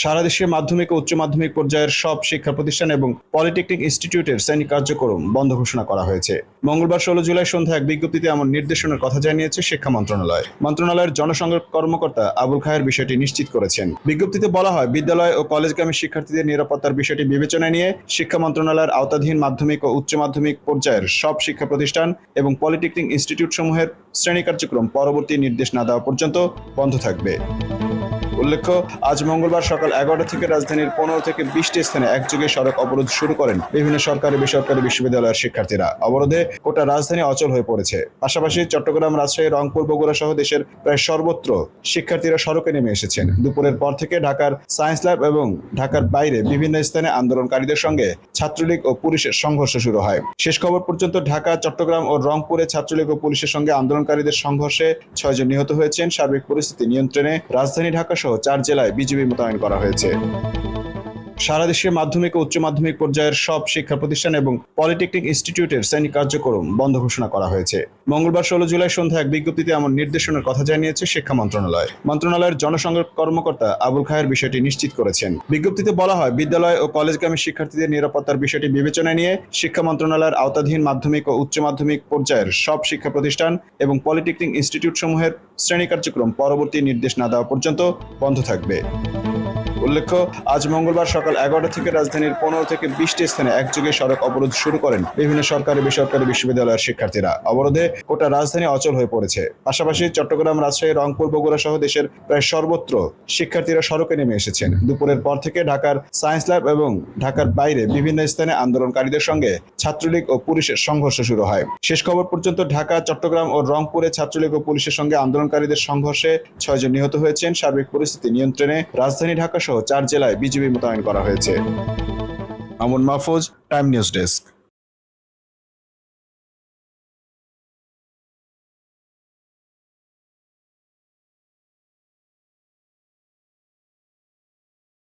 সারা দেশে মাধ্যমিক ও উচ্চ মাধ্যমিক পর্যায়ের সব শিক্ষা প্রতিষ্ঠান এবং পলিটেকনিক ইনস্টিটিউটের শ্রেণী কার্যক্রম বন্ধ ঘোষণা করা হয়েছে। মঙ্গলবার 16 জুলাই সন্ধ্যায় এক বিজ্ঞপ্তিতে এমন নির্দেশনার কথা জানিয়েছে শিক্ষা মন্ত্রণালয়। মন্ত্রণালয়ের জনসংযোগ কর্মকর্তা আবুল খায়ের বিষয়টি নিশ্চিত করেছেন। বিজ্ঞপ্তিতে বলা হয়, বিদ্যালয় ও কলেজগামী শিক্ষার্থীদের নিরাপত্তার বিষয়টি বিবেচনায় নিয়ে শিক্ষা মন্ত্রণালয়ের আওতাধীন মাধ্যমিক ও উচ্চ মাধ্যমিক পর্যায়ের সব শিক্ষা প্রতিষ্ঠান এবং পলিটেকনিক ইনস্টিটিউটসমূহের শ্রেণী কার্যক্রম পরবর্তী নির্দেশ না দেওয়া পর্যন্ত বন্ধ থাকবে। উল্লেখ্য, আজ মঙ্গলবার সকাল 11টা থেকে রাজধানীর 15 থেকে 20টি স্থানে একযোগে সড়ক অবরোধ শুরু করেন বিভিন্ন সরকারি বেসরকারি বিশ্ববিদ্যালয়ের শিক্ষার্থীরা। অবরোধে গোটা রাজধানী অচল হয়ে পড়েছে। পাশাপাশি চট্টগ্রাম, রাজশাহী, রংপুর, বগুড়া সহ দেশের প্রায় সর্বত্র শিক্ষার্থীরা সড়কে নেমে এসেছেন। দুপুরের পর থেকে ঢাকার সায়েন্স ল্যাব এবং ঢাকার বাইরে বিভিন্ন স্থানে আন্দোলনকারীদের সঙ্গে ছাত্রলীগ ও পুলিশের সংঘর্ষ শুরু হয়। শেষ খবর পর্যন্ত ঢাকা, চট্টগ্রাম ও রংপুরে ছাত্রলীগ ও পুলিশের সঙ্গে আন্দোলনকারীদের সংঘর্ষে 6 জন নিহত হয়েছেন। সার্বিক পরিস্থিতি নিয়ন্ত্রণে রাজধানী ঢাকা সহ 4 জেলায় বিজিবি মোতায়েন করা হয়েছে। সারা দেশে মাধ্যমিক ও উচ্চ মাধ্যমিক পর্যায়ের সব শিক্ষা প্রতিষ্ঠান এবং পলিটেকনিক ইনস্টিটিউটের শ্রেণী কার্যক্রম বন্ধ ঘোষণা করা হয়েছে। মঙ্গলবার 16 জুলাই সন্ধ্যায় এক বিজ্ঞপ্তিতে এমন নির্দেশনার কথা জানিয়েছে শিক্ষা মন্ত্রণালয়। মন্ত্রণালয়ের জনসংযোগ কর্মকর্তা আবুল খায়ের বিষয়টি নিশ্চিত করেছেন। বিজ্ঞপ্তিতে বলা হয়, বিদ্যালয় ও কলেজগামী শিক্ষার্থীদের নিরাপত্তার বিষয়টি বিবেচনায় নিয়ে শিক্ষা মন্ত্রণালয়ের আওতাধীন মাধ্যমিক ও উচ্চ মাধ্যমিক পর্যায়ের সব শিক্ষা প্রতিষ্ঠান এবং পলিটেকনিক ইনস্টিটিউটসমূহের শ্রেণী কার্যক্রম পরবর্তী নির্দেশ না দেওয়া পর্যন্ত বন্ধ থাকবে। উল্লেখ্য, আজ মঙ্গলবার সকাল 11টা থেকে রাজধানীর 15 থেকে 20টি স্থানে একযোগে সড়ক অবরোধ শুরু করেন বিভিন্ন সরকারি বেসরকারি বিশ্ববিদ্যালয়ের শিক্ষার্থীরা। অবরোধে গোটা রাজধানী অচল হয়ে পড়েছে। পাশাপাশি চট্টগ্রাম, রাজশাহী, রংপুর, বগুড়া সহ দেশের প্রায় সর্বত্র শিক্ষার্থীরা সড়কে নেমে এসেছেন। দুপুরের পর থেকে ঢাকার সায়েন্স ল্যাব এবং ঢাকার বাইরে বিভিন্ন স্থানে আন্দোলনকারীদের সঙ্গে ছাত্রলীগ ও পুলিশের সংঘর্ষ শুরু হয়। শেষ খবর পর্যন্ত ঢাকা, চট্টগ্রাম ও রংপুরে ছাত্রলীগ ও পুলিশের সঙ্গে আন্দোলনকারীদের সংঘর্ষে 6 জন নিহত হয়েছেন। সার্বিক পরিস্থিতি নিয়ন্ত্রণে রাজধানী ঢাকা সহ 4 জেলায় বিজিবি মোতায়েন করা হয়েছে। Mamun Mahfuz, time news desk.